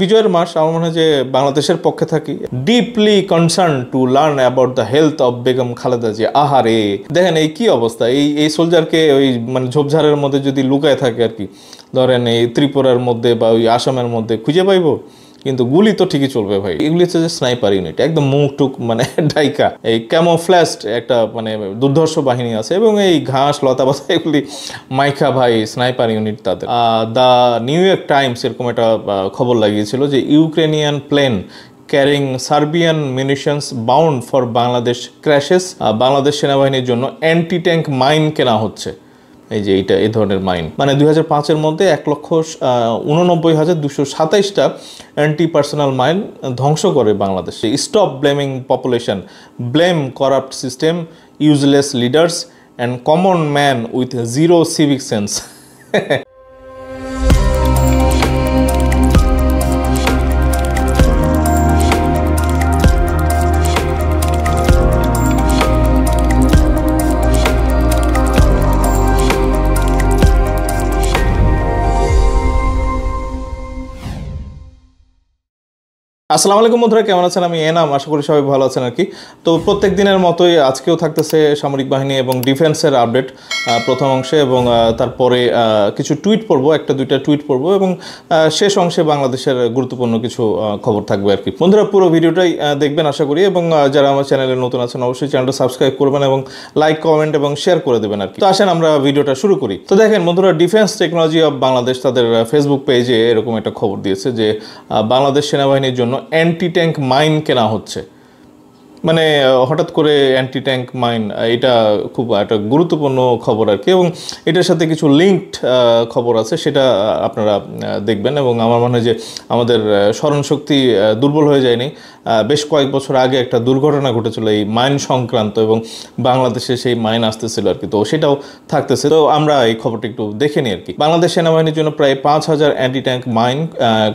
বিজয়ের মাস আমার মনে হয় যে বাংলাদেশের পক্ষে থাকি deeply concern to learn about the health of Begum Khaleda Zia. আহারে দেখেন এই কি অবস্থা, এই সোলজারকে ওই মানে ঝোপঝাড়ের মধ্যে যদি লুকায় থাকে আর কি, ধরেন এই ত্রিপুরার মধ্যে বা ওই আসামের মধ্যে খুঁজে পাইবো, কিন্তু গুলি তো ঠিকই চলবে ভাই। এগুলি হচ্ছে যে স্নাইপার ইউনিট, একদম মুখ টুক মানে ডাইকা, এই ক্যামোফ্ল্যাশড একটা মানে দুর্ধর্ষ বাহিনী আছে এবং এই ঘাস লতা পাতা এগুলি মাইকা ভাই স্নাইপার ইউনিট তাদের। দ্য নিউ ইয়র্ক টাইমস এরকম একটা খবর লাগিয়েছিল যে Ukrainian plane carrying Serbian munitions bound for Bangladesh crashes. Bangladesh সেনাবাহিনীর জন্য অ্যান্টি ট্যাঙ্ক মাইন কেনা হচ্ছে। এই যে এইটা এই ধরনের মাইন মানে 2005-এর মধ্যে 1,89,227টা অ্যান্টি পার্সোনাল মাইন ধ্বংস করে Bangladesh. Stop blaming population, blame corrupt system, useless leaders and common man with zero civic sense. আসসালামু আলাইকুম বন্ধুরা, কেমন আছেন? আমি এনাম, আশা করি সবাই ভালো আছেন আর কি। তো প্রত্যেক দিনের মতোই আজকেও থাকতেছে সামরিক বাহিনী এবং ডিফেন্সের আপডেট প্রথম অংশে, এবং তারপরে কিছু টুইট পড়বো, একটা দুইটা টুইট পড়বো, এবং শেষ অংশে বাংলাদেশের গুরুত্বপূর্ণ কিছু খবর থাকবে আর কি। বন্ধুরা পুরো ভিডিওটাই দেখবেন আশা করি, এবং যারা আমার চ্যানেলে নতুন আছেন অবশ্যই চ্যানেলটা সাবস্ক্রাইব করবেন এবং লাইক কমেন্ট এবং শেয়ার করে দেবেন আর কি। তো আসেন আমরা ভিডিওটা শুরু করি। তো দেখেন বন্ধুরা, ডিফেন্স টেকনোলজি অফ বাংলাদেশ তাদের ফেসবুক পেজে এরকম একটা খবর দিয়েছে যে বাংলাদেশ সেনাবাহিনীর জন্য অ্যান্টি ট্যাঙ্ক মাইন কেনা হচ্ছে। মানে হঠাৎ করে অ্যান্টি ট্যাঙ্ক মাইন, এটা খুব একটা গুরুত্বপূর্ণ খবর আর কি, এবং এটার সাথে কিছু লিঙ্কড খবর আছে, সেটা আপনারা দেখবেন। এবং আমার মনে হয় যে আমাদের স্মরণশক্তি দুর্বল হয়ে যায়নি। বেশ কয়েক বছর আগে একটা দুর্ঘটনা ঘটেছিল এই মাইন সংক্রান্ত, এবং বাংলাদেশে সেই মাইন আসতেছিল আর কি, তো সেটাও থাকতেছে। তো আমরা এই খবরটা একটু দেখে নিই আর কি। বাংলাদেশ সেনাবাহিনীর জন্য প্রায় 5,000 অ্যান্টি ট্যাঙ্ক মাইন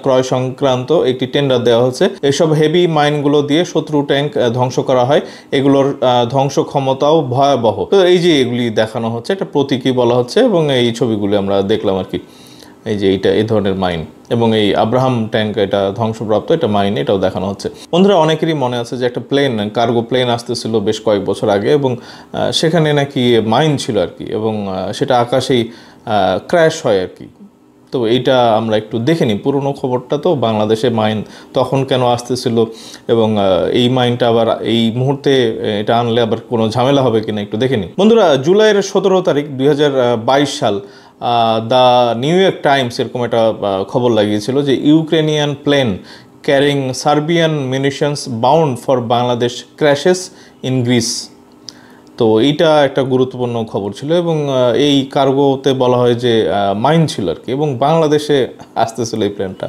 ক্রয় সংক্রান্ত একটি টেন্ডার দেওয়া হচ্ছে। এসব হেভি মাইনগুলো দিয়ে শত্রু ট্যাঙ্ক ধ্বংস করা হয়, এগুলোর ধ্বংস ক্ষমতাও ভয়াবহ। তো এই যে এগুলি দেখানো হচ্ছে, এটা প্রতীকী বলা হচ্ছে, এবং এই ছবিগুলি আমরা দেখলাম আর কি। এই যে এইটা এই ধরনের মাইন, এবং এই আব্রাহাম ট্যাঙ্ক এটা ধ্বংসপ্রাপ্ত এটা মাইন, এটাও দেখানো হচ্ছে। বন্ধুরা অনেকেরই মনে আছে যে একটা প্লেন, কার্গো প্লেন আসতেছিল বেশ কয়েক বছর আগে, এবং সেখানে নাকি মাইন ছিল আর কি, এবং সেটা আকাশেই ক্র্যাশ হয় আর কি। তো এইটা আমরা একটু দেখে নিই পুরনো খবরটা। তো বাংলাদেশে মাইন তখন কেন আসতেছিল, এবং এই মাইনটা আবার এই মুহূর্তে এটা আনলে আবার কোনো ঝামেলা হবে কিনা একটু দেখে নিই। বন্ধুরা জুলাইয়ের 17 তারিখ 2022 সাল দ্য নিউ ইয়র্ক টাইমস এরকম একটা খবর লাগিয়েছিল যে Ukrainian plane carrying Serbian munitions bound for Bangladesh crashes in Greece. তো এইটা একটা গুরুত্বপূর্ণ খবর ছিল, এবং এই কার্গোতে বলা হয় যে মাইন ছিল আর কি, এবং বাংলাদেশে আসতেছিল এই প্লেনটা।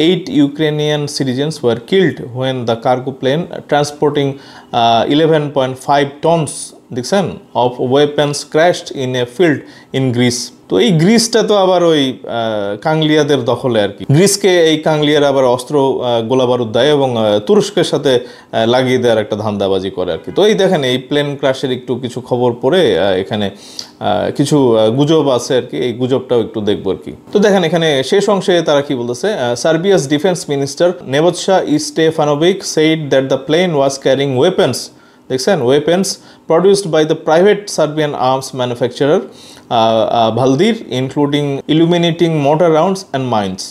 8 Ukrainian citizens were killed when the cargo plane transporting 11.5 tons দেখছেন of weapons crashed in a field in Greece. তো এই গ্রিসটা তো আবার ওই কাংলিয়াদের দখলে আর কি। গ্রিসকে এই কাংলিয়ার আবার অস্ত্র গোলাবারুদ দেয়, এবং তুরস্কের সাথে লাগিয়ে দেওয়ার একটা ধান্দাবাজি করে আর কি। তো এই দেখেন এই প্লেন ক্র্যাশের একটু কিছু খবর পড়ে এখানে কিছু গুজব আছে আর কি, এই গুজবটাও একটু দেখবো আর কি। তো দেখেন এখানে শেষ অংশে তারা কি বলতেছে, Serbia's defence minister Nebojsa Stefanovic said that the plane was carrying weapons, দেখছেন, weapons produced by the private Serbian arms manufacturer Valdir, including illuminating mortar rounds and mines.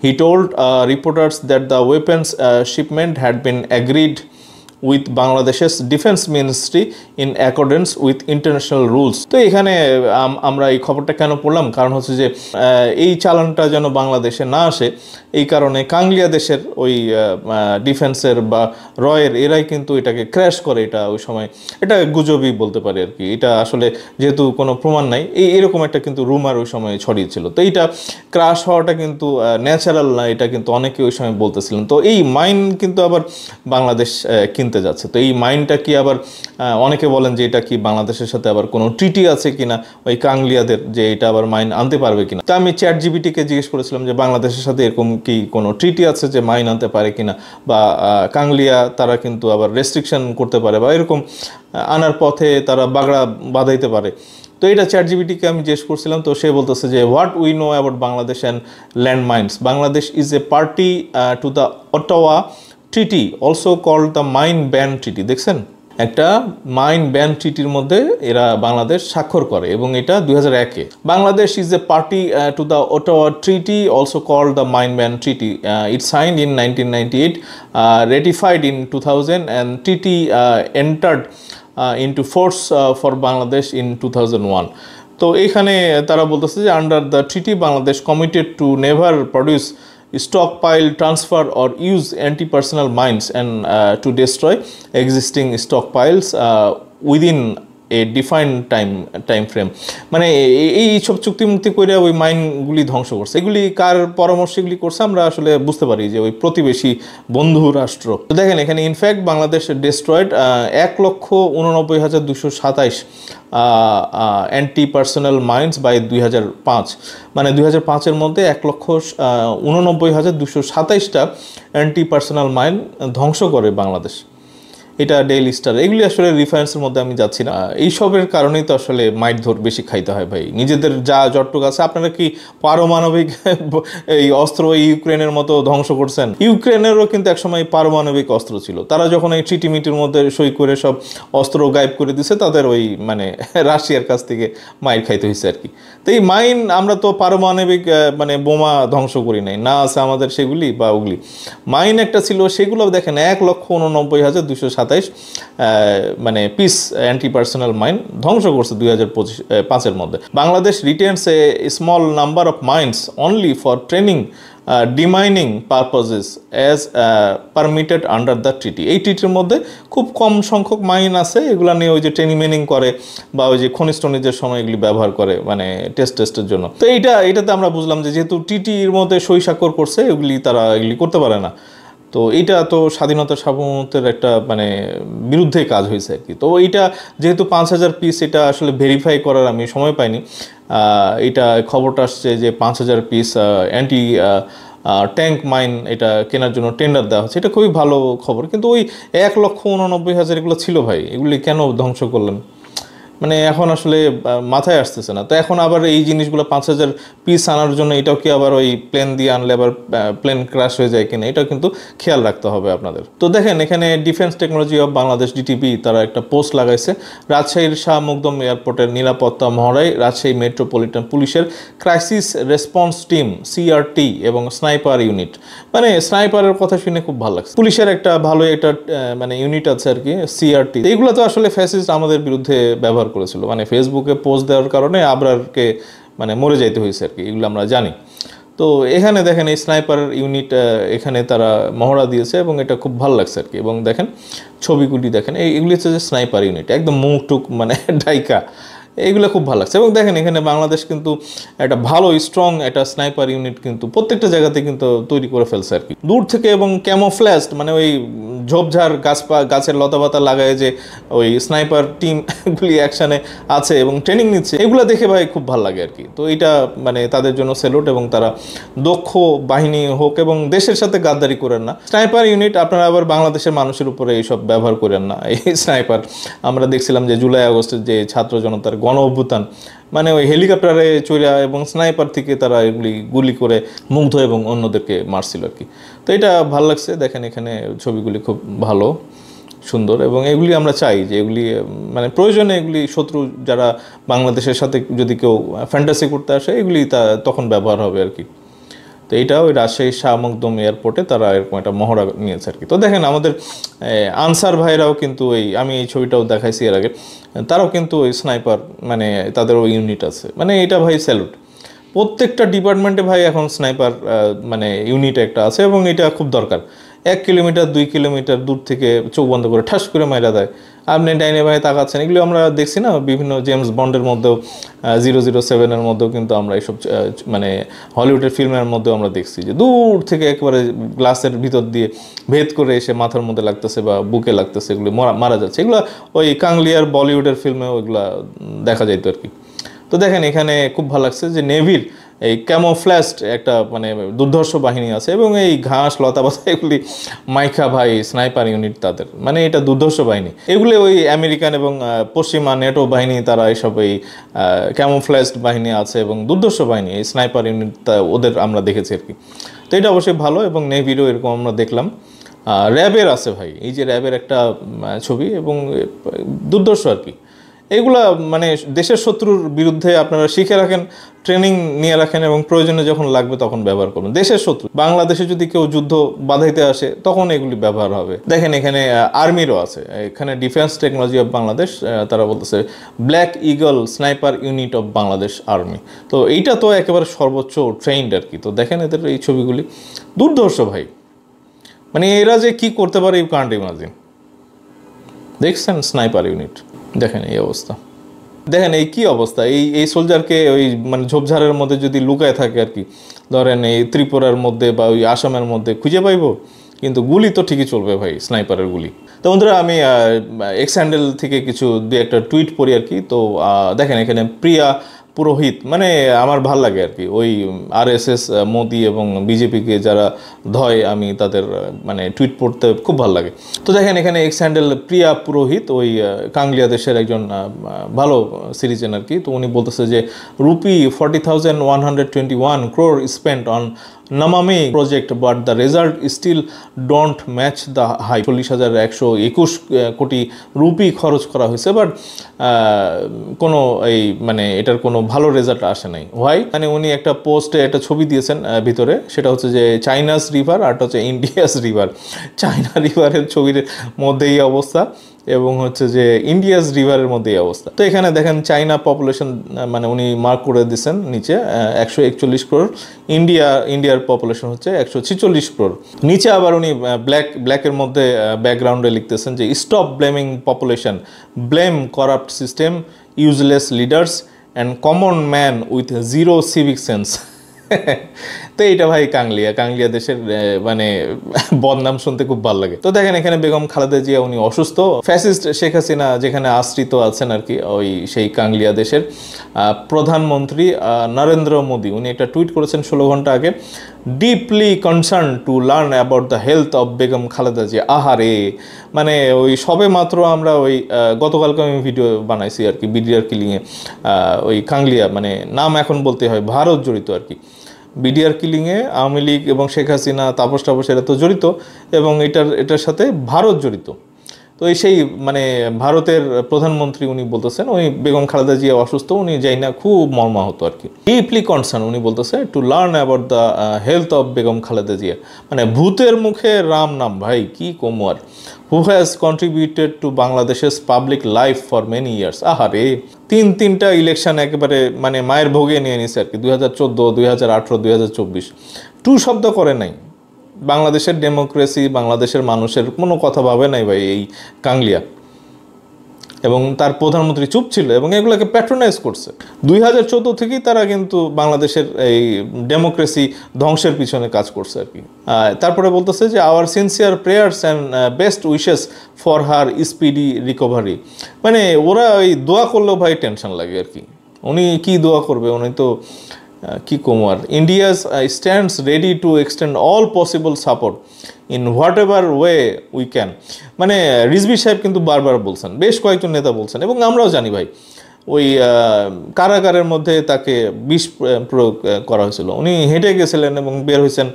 He told reporters that the weapons shipment had been agreed with Bangladesh's defense ministry in accordance with international rules. তো এখানে আমরা এই খবরটা কেন পড়লাম, কারণ হচ্ছে যে এই চালানটা যেন বাংলাদেশে না আসে, এই কারণে কাংলিয়া দেশের ওই ডিফেন্সের বা রয়ের এরাই কিন্তু এটাকে ক্র্যাশ করে। এটা ওই সময় এটা গুজবই বলতে পারে আর কি, এটা আসলে যেহেতু কোনো প্রমাণ নাই, এরকম একটা কিন্তু রুমার ওই সময় ছড়িয়েছিল। তো এইটা ক্র্যাশ হওয়াটা কিন্তু ন্যাচারাল না, এটা কিন্তু অনেকে ওই সময় বলতেছিলেন। তো এই মাইন কিন্তু আবার বাংলাদেশ কিনতে যাচ্ছে। তো এই মাইনটা কি আবার অনেকে বলেন যে এটা কি বাংলাদেশের সাথে আবার কোনো ট্রিটি আছে কিনা ওই কাংলিয়াদের, যে এটা আবার মাইন আনতে পারবে কিনা। তো আমি ChatGPT-কে জিজ্ঞেস করেছিলাম যে বাংলাদেশের সাথে এরকম কি কোনো ট্রিটি আছে যে মাইন আনতে পারে কিনা, বা কাংলিয়া তারা কিন্তু আবার রেস্ট্রিকশন করতে পারে, বা এরকম আনার পথে তারা বাগড়া বাঁধাইতে পারে। তো এটা চ্যাটজিপিটিকে আমি জিজ্ঞেস করছিলাম, তো সে বলতেছে যে what we know about Bangladesh and land mines, Bangladesh is a party to the Ottawa treaty also called the mine ban treaty. দেখছেন, একটা মাইন ব্যান ট্রিটির মধ্যে এরা বাংলাদেশ স্বাক্ষর করে এবং এটা 2001-এ। Bangladesh is a party to the Ottawa treaty also called the mine ban treaty, it signed in 1998, ratified in 2000 and treaty entered into force for Bangladesh in 2001. তো এইখানে তারা বলতেছে যে under the treaty Bangladesh committed two never produce stockpile, transfer or use anti-personnel mines and to destroy existing stockpiles within a defined time frame. মানে এই সব চুক্তিমুক্তি করে ওই মাইনগুলি ধ্বংস করছে। এগুলি কার পরামর্শে এগুলি করছে আমরা আসলে বুঝতে পারি যে ওই প্রতিবেশী বন্ধু রাষ্ট্র। তো দেখেন এখানে in fact Bangladesh destroyed 1,89,227 anti personal mines by 2005, মানে 2005-এর মধ্যে 1,89,227টা অ্যান্টি পার্সোনাল মাইন ধ্বংস করে বাংলাদেশ। এটা ডেইলি স্টার। এগুলি আসলে রিফারেন্সের মধ্যে আমি যাচ্ছি না, এইসবের কারণেই তো আসলে মাইট বেশি খাইতে হয় ভাই। নিজেদের যা জটটুক আছে, আপনারা কি পারমাণবিক এই অস্ত্র ইউক্রেনের মতো ধ্বংস করছেন? ইউক্রেনেরও কিন্তু একসময় পারমাণবিক অস্ত্র ছিল, তারা যখন এই ট্রিটি মিটির মধ্যে সই করে সব অস্ত্র গায়েব করে দিছে, তাদের ওই মানে রাশিয়ার কাছ থেকে মাইর খাইতে হয়েছে আর কি। তো এই মাইন, আমরা তো পারমাণবিক মানে বোমা ধ্বংস করি নাই, না আছে আমাদের সেগুলি বা ওগুলি। মাইন একটা ছিল, সেগুলো দেখেন 1,89,227 মানে পিস অ্যান্টি পার্সোনাল মাইন ধ্বংস করছে 2005-এর মধ্যে। Bangladesh retains a small number of mines only for training demining purposes as permitted under the treaty. এই ট্রিটির মধ্যে খুব কম সংখ্যক মাইন আছে, এগুলো নিয়ে ওই যে ট্রেনিং করে বা ওই যে খনিজ টনিজের সময় এগুলি ব্যবহার করে মানে টেস্টের জন্য। তো এইটাতে আমরা বুঝলাম যে যেহেতু ট্রিটির মধ্যে সই স্বাক্ষর করছে, তারা এগুলি করতে পারে না। তো এইটা তো স্বাধীনতা সার্বভৌমত্বের একটা মানে বিরুদ্ধে কাজ হয়েছে আর কি। তো এইটা যেহেতু 5,000 পিস, এটা আসলে ভেরিফাই করার আমি সময় পাইনি। এটা খবরটা আসছে যে 5,000 পিস অ্যান্টি ট্যাঙ্ক মাইন এটা কেনার জন্য টেন্ডার দেওয়া হচ্ছে। এটা খুবই ভালো খবর, কিন্তু ওই 1,89,000 এগুলো ছিল ভাই, এগুলি কেন ধ্বংস করলেন? মানে এখন আসলে মাথায় আসতেছে না। তো এখন আবার এই জিনিসগুলো 5,000 পিস আনার জন্য এটাও কি আবার ওই প্লেন দিয়ে আনলে আবার প্লেন ক্র্যাশ হয়ে যায় কিনা, এটাও কিন্তু খেয়াল রাখতে হবে আপনাদের। তো দেখেন এখানে defence technology of Bangladesh DTP তারা একটা পোস্ট লাগাইছে, রাজশাহীর শাহ মুকদম এয়ারপোর্টের নিরাপত্তা মহড়ায় রাজশাহী মেট্রোপলিটন পুলিশের ক্রাইসিস রেসপন্স টিম সিআরটি এবং স্নাইপার ইউনিট। মানে স্নাইপারের কথা শুনে খুব ভালো লাগছে। পুলিশের একটা ভালো একটা মানে ইউনিট আছে আর কি, সিআরটি। এইগুলো তো আসলে ফ্যাসিস্ট আমাদের বিরুদ্ধে ব্যবহার করেছিল, মানে ফেসবুকে পোস্ট দেওয়ার কারণে আবরারকে মানে মরে যাইতে হয়েছে আর কি, এগুলো আমরা জানি। তো এখানে দেখেন এই স্নাইপার ইউনিট এখানে তারা মহড়া দিয়েছে এবং এটা খুব ভালো লাগছে আর কি। এবং দেখেন ছবিগুলি দেখেন, এইগুলি হচ্ছে যে স্নাইপার ইউনিট, একদম মুখ টুক মানে ডাইকা, এইগুলো খুব ভালো লাগছে। এবং দেখেন এখানে বাংলাদেশ কিন্তু একটা ভালো স্ট্রং একটা স্নাইপার ইউনিট কিন্তু প্রত্যেকটা জায়গাতে কিন্তু তৈরি করে ফেলছে আর কি, দূর থেকে। এবং ক্যামোফ্ল্যাজড মানে ওই ঝোপঝাড় গাছের লতাপাতা লাগায় যে ওই স্নাইপার টিমগুলি অ্যাকশানে আছে এবং ট্রেনিং নিচ্ছে, এগুলো দেখে ভাই খুব ভালো লাগে আর কি। তো এটা মানে তাদের জন্য স্যালুট, এবং তারা দক্ষ বাহিনী হোক এবং দেশের সাথে গাদ্দারি করেন না। স্নাইপার ইউনিট আপনারা আবার বাংলাদেশের মানুষের উপরে এইসব ব্যবহার করেন না। এই স্নাইপার আমরা দেখছিলাম যে জুলাই আগস্টের যে ছাত্র জনতার গণ অভ্যুত্থান, মানে ওই হেলিকপ্টারে চড়া এবং স্নাইপার থেকে তারা এগুলি গুলি করে মুগ্ধ এবং অন্যদেরকে মারছিল আর কি। তো এটা ভালো লাগছে। দেখেন এখানে ছবিগুলি খুব ভালো সুন্দর, এবং এগুলি আমরা চাই যে এগুলি মানে প্রয়োজনে এগুলি শত্রু যারা বাংলাদেশের সাথে যদি কেউ ফ্যান্টাসি করতে আসে, এগুলি তখন ব্যবহার হবে আর কি। তো এইটাও ওই রাজশাহী শাহ মুকদম এয়ারপোর্টে তারা এরকম একটা মহড়া নিয়েছে আর কি। তো দেখেন আমাদের আনসার ভাইরাও কিন্তু আমি এই ছবিটাও দেখাইছি এর আগে, তারাও কিন্তু ওই স্নাইপার মানে তাদের ওই ইউনিট আছে। মানে এটা ভাই স্যালুট, প্রত্যেকটা ডিপার্টমেন্টে ভাই এখন স্নাইপার মানে ইউনিট একটা আছে, এবং এটা খুব দরকার। 1 কিলোমিটার 2 কিলোমিটার দূর থেকে চোখ বন্ধ করে ঠাস করে মাইরা দেয়। আপনি ডাইনে ভাই তাকাচ্ছেন, এগুলো আমরা দেখছি না বিভিন্ন জেমস বন্ডের মধ্যেও, 007-এর মধ্যেও কিন্তু আমরা এইসব মানে হলিউডের ফিল্মের মধ্যেও আমরা দেখছি যে দূর থেকে একেবারে গ্লাসের ভিতর দিয়ে ভেদ করে এসে মাথার মধ্যে লাগতেছে বা বুকে লাগতেছে, এগুলো মারা যাচ্ছে। এগুলো ওই কাংলিয়ার বলিউডের ফিল্মেও এগুলো দেখা যাইতো আর কি। তো দেখেন এখানে খুব ভালো লাগছে যে নেভির এই ক্যামোফ্ল্যাজড একটা মানে দুর্ধর্ষ বাহিনী আছে, এবং এই ঘাস লতাপাতা এগুলি মাইখা ভাই স্নাইপার ইউনিট তাদের, মানে এটা দুর্ধর্ষ বাহিনী। এগুলি ওই আমেরিকান এবং পশ্চিমা নেটো বাহিনী, তারা এইসব এই ক্যামোফ্ল্যাজড বাহিনী আছে এবং দুর্ধর্ষ বাহিনী, এই স্নাইপার ইউনিট ওদের আমরা দেখেছি আর কি। তো এটা অবশ্যই ভালো, এবং নেভিরও এরকম আমরা দেখলাম। র্যাবের আছে ভাই, এই যে র্যাবের একটা ছবি, এবং দুর্ধর্ষ আর কি। এইগুলা মানে দেশের শত্রুর বিরুদ্ধে আপনারা শিখে রাখেন, ট্রেনিং নিয়ে রাখেন, এবং প্রয়োজনে যখন লাগবে তখন ব্যবহার করুন। দেশের শত্রু বাংলাদেশে যদি কেউ যুদ্ধ বাধাইতে আসে তখন এগুলি ব্যবহার হবে। দেখেন এখানে আর্মিরও আছে, এখানে ডিফেন্স টেকনোলজি অফ বাংলাদেশ, তারা বলতেছে black eagle sniper unit of Bangladesh army. তো এইটা তো একেবারে সর্বোচ্চ ট্রেন্ড আর কি। তো দেখেন এদের এই ছবিগুলি দুর্ধর্ষ ভাই, মানে এরা যে কি করতে পারে ইউ কান্ট ইমাজিন। দেখছেন স্নাইপার ইউনিট, দেখেন এই অবস্থা, দেখেন এই কি অবস্থা। এই সোলজারকে ওই মানে ঝোপঝাড়ের মধ্যে যদি লুকায় থাকে আর কি, ধরেন এই ত্রিপুরার মধ্যে বা ওই আসামের মধ্যে খুঁজে পাইবো, কিন্তু গুলি তো ঠিকই চলবে ভাই, স্নাইপারের গুলি। তো বন্ধুরা আমি এক্স হ্যান্ডেল থেকে কিছু দুই একটা টুইট পড়ি আর কি। তো দেখেন এখানে প্রিয়া পুরোহিত, মানে আমার ভাল লাগে আর কি, ওই আরএসএস মোদি এবং বিজেপিকে যারা ধয়, আমি তাদের মানে টুইট পড়তে খুব ভালো লাগে। তো দেখেন এখানে এক্স হ্যান্ডেল প্রিয়া পুরোহিত, ওই কাংলিয়া দেশের একজন ভালো সিটিজেন আর কি। তো উনি বলতেছে যে rupee 40,121 crore spent on Namami project, but the result still don't match the high. 40,121 কোটি রুপি খরচ করা হয়েছে, বাট কোনো এই মানে এটার কোনো ভালো রেজাল্ট আসে নাই। হোয়াই, মানে উনি একটা পোস্টে একটা ছবি দিয়েছেন ভিতরে, সেটা হচ্ছে যে চাইনাস রিভার আর হচ্ছে ইন্ডিয়াস রিভার। চায়না রিভারের ছবির মধ্যে এই অবস্থা, এবং হচ্ছে যে ইন্ডিয়াস রিভারের মধ্যে এই অবস্থা। তো এখানে দেখেন চাইনা পপুলেশন মানে উনি মার্ক করে দিচ্ছেন নিচে 141 crore, ইন্ডিয়ার পপুলেশন হচ্ছে 146 crore। নিচে আবার উনি ব্ল্যাকের মধ্যে ব্যাকগ্রাউন্ডে লিখতেছেন যে stop blaming population, blame corrupt system, useless leaders and common man with zero civic sense. তো এইটা ভাই কাংলিয়া দেশের মানে বদনাম শুনতে খুব ভালো লাগে। তো দেখেন এখানে বেগম খালেদা জিয়া উনি অসুস্থ, ফ্যাসিস্ট শেখ হাসিনা যেখানে আশ্রিত আছেন আর কি, ওই সেই কাংলিয়া দেশের প্রধানমন্ত্রী নরেন্দ্র মোদী উনি একটা টুইট করেছেন 16 ঘন্টা আগে, deeply concern to learn about the health of Begum Khaleda Zia. আহারে, মানে ওই সবে মাত্র আমরা ওই গতকালকে আমি ভিডিও বানাইছি আর কি, বিডিআর কিলিংয়ে ওই কাংলিয়া, মানে নাম এখন বলতে হয়, ভারত জড়িত আর কি। বিডিআর কিলিংয়ে আওয়ামী লীগ এবং শেখ হাসিনা, তাপস এরা তো জড়িত, এবং এটার সাথে ভারত জড়িত। তো এই সেই মানে ভারতের প্রধানমন্ত্রী উনি বলতেছেন উনি বেগম খালেদা জিয়া অসুস্থ, উনি যাই না খুব মর্মাহত আর কি। ডিপলি কনসার্ন উনি বলতেছে to learn about the health of Begum Khaleda Zia, মানে ভূতের মুখে রাম নাম ভাই, কি কমু আর। হু হ্যাজ কন্ট্রিবিউটেড টু বাংলাদেশের public life for many years. আহারে, তিনটা ইলেকশন একেবারে মানে মায়ের ভোগে নিয়ে নিছে আর কি, 2014, 2018, 2024। টু শব্দ করে নাই, বাংলাদেশের ডেমোক্রেসি, বাংলাদেশের মানুষের কোনো কথা ভাবে নাই ভাই এই কাংলিয়া, এবং তার প্রধানমন্ত্রী চুপ ছিল এবং এগুলোকে প্যাট্রোনাইজ করছে। 2014 থেকেই তারা কিন্তু বাংলাদেশের এই ডেমোক্রেসি ধ্বংসের পিছনে কাজ করছে আর কি। তারপরে বলতেছে যে our sincere prayers and best wishes for her speedy recovery, মানে ওরা ওই দোয়া করলেও ভাই টেনশন লাগে আর কি। উনি কি দোয়া করবে, উনি তো কি Kumar. India's stands ready to extend all possible support in what ever way we can, মানে রিজভী সাহেব কিন্তু বারবার বলছেন, বেশ কয়েকজন নেতা বলছেন, এবং আমরাও জানি ভাই ওই কারাগারের মধ্যে তাকে বিষ প্রয়োগ করা হয়েছিল, উনি হেঁটে গেছিলেন এবং বের হয়েছেন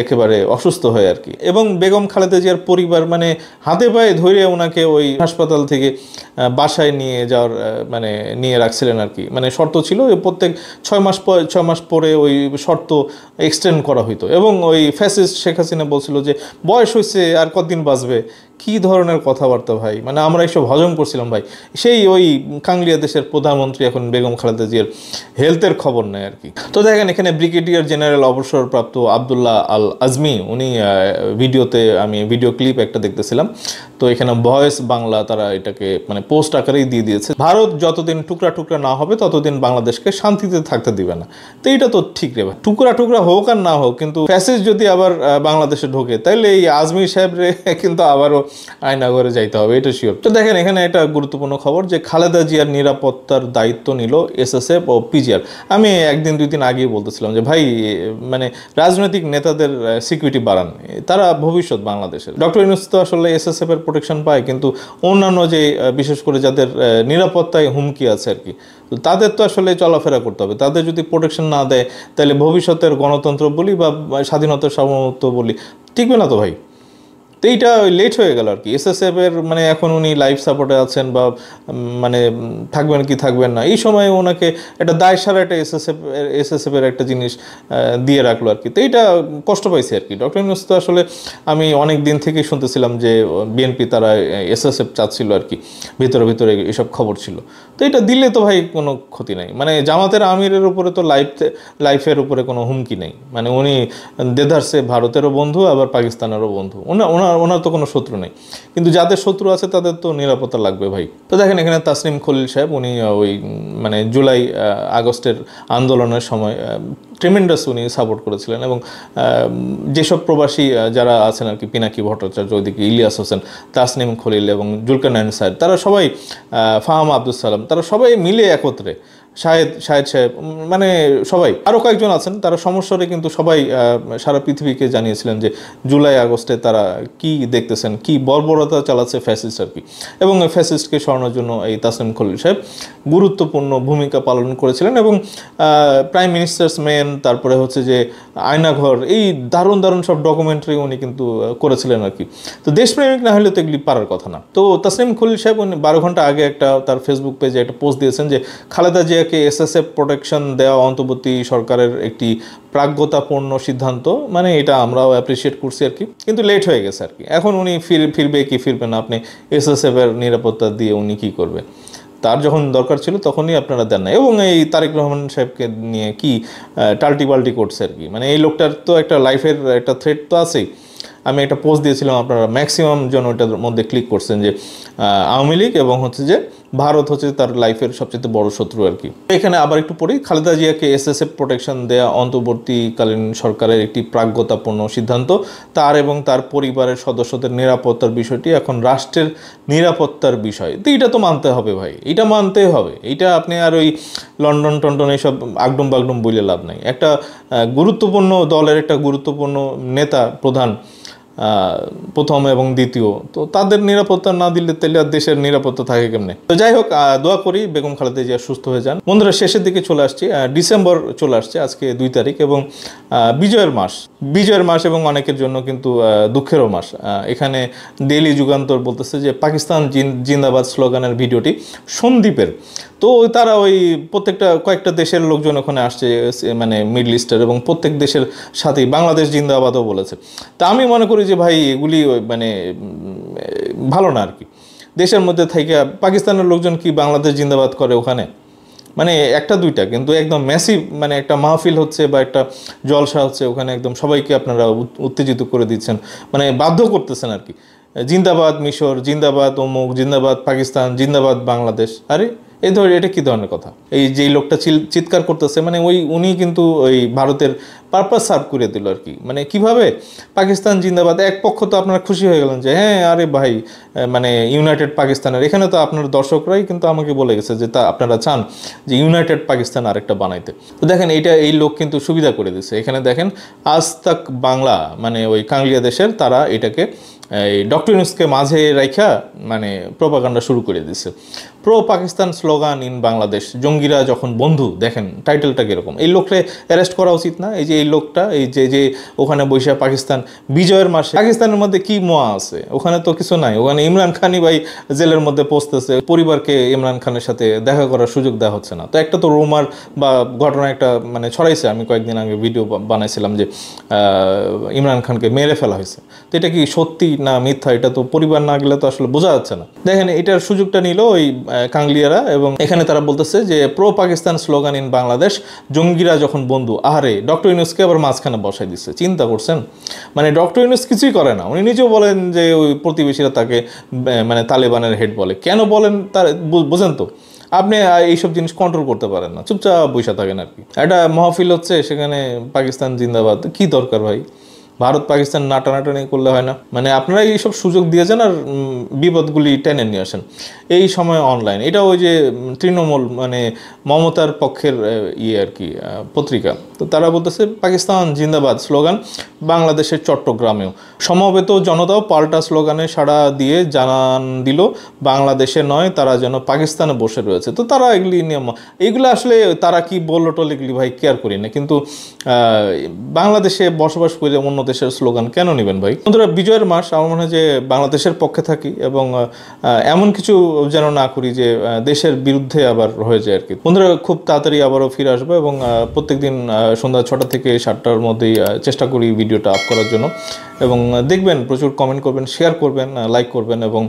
একেবারে অসুস্থ হয়ে আর কি। এবং বেগম খালেদা জিয়ার পরিবার মানে হাতে পায়ে ধরে ওনাকে ওই হাসপাতাল থেকে বাসায় নিয়ে যাওয়ার মানে নিয়ে রাখছিলেন আর কি। মানে শর্ত ছিল প্রত্যেক 6 মাস পরে ওই শর্ত এক্সটেন্ড করা হইতো, এবং ওই ফ্যাসিস্ট শেখ হাসিনা বলছিল যে বয়স হয়েছে আর কতদিন বাঁচবে, কী ধরনের কথাবার্তা ভাই, মানে আমরা এইসব হজম করছিলাম ভাই। সেই ওই কাংলিয়া দেশের প্রধানমন্ত্রী এখন বেগম খালেদা জিয়ার হেলথের খবর নেয় আর কি। তো দেখেন এখানে ব্রিগেডিয়ার জেনারেল অবসরপ্রাপ্ত আবদুল্লাহ আল আজমি উনি ভিডিওতে, আমি ভিডিও ক্লিপ একটা দেখতেছিলাম, তো এখানে ভয়েস বাংলা তারা এটাকে মানে পোস্ট আকারেই দিয়ে দিয়েছে, ভারত যতদিন টুকরা টুকরা না হবে ততদিন বাংলাদেশকে শান্তিতে থাকতে দিবে না। তো এইটা তো ঠিক রে ভাই, টুকরা টুকরা হোক আর না হোক, কিন্তু ফ্যাসিস্ট যদি আবার বাংলাদেশে ঢোকে তাহলে এই আজমি সাহেব রে কিন্তু আবারও আয়নাঘরে যাইতে হবে, এটা শিওর। তো দেখেন এখানে একটা গুরুত্বপূর্ণ খবর যে খালেদা জিয়ার নিরাপত্তার দায়িত্ব নিল এসএসএফ ও পিজিআর। আমি একদিন দুই দিন আগেই বলতেছিলাম যে ভাই মানে রাজনৈতিক নেতাদের সিকিউরিটি বাড়ান, তারা ভবিষ্যৎ বাংলাদেশের। ডক্টর ইউনূস তো আসলে এসএসএফ এর প্রোটেকশন পায়, কিন্তু অন্যান্য যে বিশেষ করে যাদের নিরাপত্তায় হুমকি আছে আর কি, তো তাদের তো আসলে চলাফেরা করতে হবে। তাদের যদি প্রোটেকশন না দেয় তাহলে ভবিষ্যতের গণতন্ত্র বলি বা স্বাধীনতার সার্বভৌমত্ব বলি টিকবে না তো ভাই। তো এইটা লেট হয়ে গেল আর কি। এসএসএফ এর মানে এখন উনি লাইফ সাপোর্টে আছেন বা মানে থাকবেন কি থাকবেন না, এই সময় ওনাকে একটা দায় সারা একটা এসএসএফ এর একটা জিনিস দিয়ে রাখলো আর কি। তো এইটা কষ্ট পাইছে আর কি। ডক্টর ইউনূস তো আসলে আমি অনেক দিন থেকেই শুনতেছিলাম যে বিএনপি তারা এসএসএফ চাচ্ছিল আর কি, ভিতরে ভিতরে এসব খবর ছিল। তো এটা দিলে তো ভাই কোনো ক্ষতি নাই, মানে জামাতের আমিরের উপরে তো লাইফের উপরে কোনো হুমকি নেই, মানে উনি দেদারসে ভারতেরও বন্ধু আবার পাকিস্তানেরও বন্ধু, ওনার তো কোনো শত্রু নেই। কিন্তু যাদের শত্রু আছে তাদের তো নিরাপত্তা লাগবে ভাই। তো দেখেন এখানে তাসনিম খলিল সাহেব উনি ওই মানে জুলাই আগস্টের আন্দোলনের সময় ট্রিমেন্ডাস উনি সাপোর্ট করেছিলেন, এবং যেসব প্রবাসী যারা আছেন আর কি, পিনাকি ভট্টাচার্য, ওইদিকে ইলিয়াস হোসেন, তাসনিম খলিল এবং জুলকারনাইন সাহেব, তারা সবাই ফাহাম আব্দুল সালাম, তারা সবাই মিলে একত্রে, শাহেদ সাহেব, মানে সবাই আরও কয়েকজন আছেন, তারা সমস্যারে কিন্তু সবাই সারা পৃথিবীকে জানিয়েছিলেন যে জুলাই আগস্টে তারা কি দেখতেছেন, কি বর্বরতা চালাচ্ছে ফ্যাসিস্ট আর কি। এবং ফ্যাসিস্টকে সরানোর জন্য এই তাসনিম খলিল সাহেব গুরুত্বপূর্ণ ভূমিকা পালন করেছিলেন, এবং প্রাইম মিনিস্টার্স মেন, তারপরে হচ্ছে যে আয়নাঘর, এই দারুণ দারুণ সব ডকুমেন্টারি উনি কিন্তু করেছিলেন আর কি। তো দেশপ্রেমিক না হলে তো এগুলি পারার কথা না। তো তাসনিম খলিল সাহেব উনি 12 ঘন্টা আগে একটা তার ফেসবুক পেজে একটা পোস্ট দিয়েছেন যে খালেদা জিয়াকে এসএসএফ প্রোটেকশন দেওয়া অন্তর্বর্তী সরকারের একটি প্রাজ্ঞতাপূর্ণ সিদ্ধান্ত, মানে এটা আমরাও অ্যাপ্রিসিয়েট করছি আর কি, কিন্তু লেট হয়ে গেছে আর কি। এখন উনি ফিরবে কি ফিরবে না, আপনি এসএসএফ এর নিরাপত্তা দিয়ে উনি কি করবে? তার যখন দরকার ছিল তখনই আপনারা দেন না। এবং এই তারেক রহমান সাহেবকে নিয়ে কি টাল্টি পাল্টি করছে আর কি, মানে এই লোকটার তো একটা লাইফের একটা থ্রেট তো আছেই। আমি একটা পোস্ট দিয়েছিলাম, আপনারা ম্যাক্সিমাম জন ওইটার মধ্যে ক্লিক করছেন যে আওয়ামী লীগ এবং হচ্ছে যে ভারত হচ্ছে তার লাইফের সবচেয়ে বড় শত্রু আর কি। এখানে আবার একটু পড়ি, খালেদা জিয়াকে এসএসএফ প্রোটেকশন দেয়া অন্তর্বর্তীকালীন সরকারের একটি প্রাজ্ঞতাপূর্ণ সিদ্ধান্ত। তার এবং তার পরিবারের সদস্যদের নিরাপত্তার বিষয়টি এখন রাষ্ট্রের নিরাপত্তার বিষয়। তো এটা তো মানতে হবে ভাই, এটা মানতেই হবে। এইটা আপনি আর ওই লন্ডন টন্ডন এইসব আগডুম বাগডুম বলে লাভ নাই। একটা গুরুত্বপূর্ণ দলের একটা গুরুত্বপূর্ণ নেতা, প্রধান, প্রথম এবং দ্বিতীয়, তো তাদের নিরাপত্তা না দিলে তাহলে আর দেশের নিরাপত্তা থাকে কেমনে? তো যাই হোক, দোয়া করি বেগম খালেদা জিয়া সুস্থ হয়ে যান। বন্ধুরা, শেষের দিকে চলে আসছি, ডিসেম্বর চলে আসছে, আজকে 2 তারিখ, এবং বিজয়ের মাস এবং অনেকের জন্য কিন্তু দুঃখেরও মাস। এখানে ডেইলি যুগান্তর বলতেছে যে পাকিস্তান জিন্দাবাদ স্লোগানের ভিডিওটি সন্দ্বীপের, তো তারা ওই কয়েকটা দেশের লোকজন ওখানে আসছে, মানে মিডল ইস্টের, এবং প্রত্যেক দেশের সাথেই বাংলাদেশ জিন্দাবাদও বলেছে। তা আমি মনে করি যে ভাই এগুলি মানে ভালো না আর কি। দেশের মধ্যে থেকে পাকিস্তানের লোকজন কি বাংলাদেশ জিন্দাবাদ করে ওখানে? মানে একটা দুইটা, কিন্তু একদম ম্যাসিভ, মানে একটা মাহফিল হচ্ছে বা একটা জলসা হচ্ছে, ওখানে একদম সবাইকে আপনারা উত্তেজিত করে দিচ্ছেন, মানে বাধ্য করতেছেন আর কি। জিন্দাবাদ মিশর, জিন্দাবাদ অমুক, জিন্দাবাদ পাকিস্তান, জিন্দাবাদ বাংলাদেশ। আরে এটা কী ধরনের কথা? এই যে লোকটা চিৎকার করতেছে, মানে উনি কিন্তু ওই ভারতের পারপাস সার্ভ করে দিল আর কি। মানে কিভাবে পাকিস্তান জিন্দাবাদ, এক পক্ষ তো আপনারা খুশি হয়ে গেলেন যে হ্যাঁ আরে ভাই মানে ইউনাইটেড পাকিস্তানের, এখানে তো আপনার দর্শকরাই কিন্তু আমাকে বলে গেছে যে তা আপনারা চান যে ইউনাইটেড পাকিস্তান আরেকটা বানাইতে। তো দেখেন এই লোক কিন্তু সুবিধা করে দিচ্ছে। এখানে দেখেন আজ তাক বাংলা, মানে ওই কাংলিয়া দেশের, তারা এটাকে এই ডক্টর ইউনূসকে মাঝে রাইখা মানে প্রোপাগান্ডা শুরু করে দিচ্ছে। Pro Pakistan slogan in Bangladesh, জঙ্গিরা যখন বন্ধু। দেখেন টাইটেলটা কীরকম। এই লোককে অ্যারেস্ট করা উচিত না? এই যে এই লোকটা, এই যে ওখানে বসে পাকিস্তান বিজয়ের মাসে, পাকিস্তানের মধ্যে কি মোয়া আছে? ওখানে তো কিছু নাই। ওখানে ইমরান খানই ভাই জেলের মধ্যে পৌঁছতেছে, পরিবারকে ইমরান খানের সাথে দেখা করার সুযোগ দেওয়া হচ্ছে না। তো একটা তো রুমার বা ঘটনা একটা মানে ছড়াইছে। আমি কয়েকদিন আগে ভিডিও বানাইছিলাম যে ইমরান খানকে মেরে ফেলা হয়েছে। তো এটা কি সত্যি না মিথ্যা, এটা তো পরিবার না গেলে তো আসলে বোঝা যাচ্ছে না। দেখেন এটার সুযোগটা নিল ওই কাংলিয়ারা, এবং এখানে তারা বলতেছে যে pro Pakistan slogan in Bangladesh, জঙ্গিরা যখন বন্ধু। আহারে, ডক্টর ইউনূসকে আবার মাঝখানে বসাই দিচ্ছে। চিন্তা করছেন? মানে ডক্টর ইউনূস কিছুই করে না, উনি নিজেও বলেন যে ওই প্রতিবেশীরা তাকে মানে তালেবানের হেড বলে। কেন বলেন তার বোঝেন তো? আপনি এইসব জিনিস কন্ট্রোল করতে পারেন না, চুপচাপ বসে থাকেন আর কি। একটা মাহফিল হচ্ছে, সেখানে পাকিস্তান জিন্দাবাদ, কি দরকার ভাই? ভারত পাকিস্তান না টানাটানি করলে হয় না? মানে আপনারা এইসব সুযোগ দিয়ে যান আর বিপদগুলি টেনে নিয়ে আসেন এই সময় অনলাইন। এটা ওই যে তৃণমূল মানে মমতার পক্ষের ইয়ে আর কি পত্রিকা, তো তারা বলতেছে পাকিস্তান জিন্দাবাদ স্লোগান বাংলাদেশের চট্টগ্রামেও। সমবেত জনতাও পাল্টা স্লোগানে সাড়া দিয়ে জানান দিল বাংলাদেশে নয়, তারা যেন পাকিস্তানে বসে রয়েছে। তো তারা এইগুলো আসলে তারা কি বললো টল এগুলি ভাই কেয়ার করি না, কিন্তু বাংলাদেশে বসবাস করে অন্য দেশের স্লোগান কেন নেবেন ভাই? বন্ধুরা, বিজয়ের মাস, আমার মনে হয় যে বাংলাদেশের পক্ষে থাকি এবং এমন কিছু যেন না করি যে দেশের বিরুদ্ধে আবার হয়ে যায় আর কি। বন্ধুরা, খুব তাড়াতাড়ি আবারও ফিরে আসবো এবং প্রত্যেকদিন সন্ধ্যা 6টা থেকে 7টার মধ্যেই চেষ্টা করি ভিডিওটা আপ করার জন্য। এবং দেখবেন, প্রচুর কমেন্ট করবেন, শেয়ার করবেন, লাইক করবেন এবং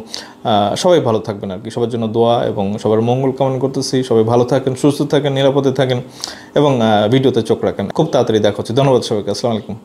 সবাই ভালো থাকবেন আর কি। সবার জন্য দোয়া এবং সবার মঙ্গল কামনা করতেছি। সবাই ভালো থাকেন, সুস্থ থাকেন, নিরাপদে থাকেন এবং ভিডিওতে চোখ রাখেন। খুব তাড়াতাড়ি দেখা হচ্ছে। ধন্যবাদ সবাইকে। আসসালামু আলাইকুম।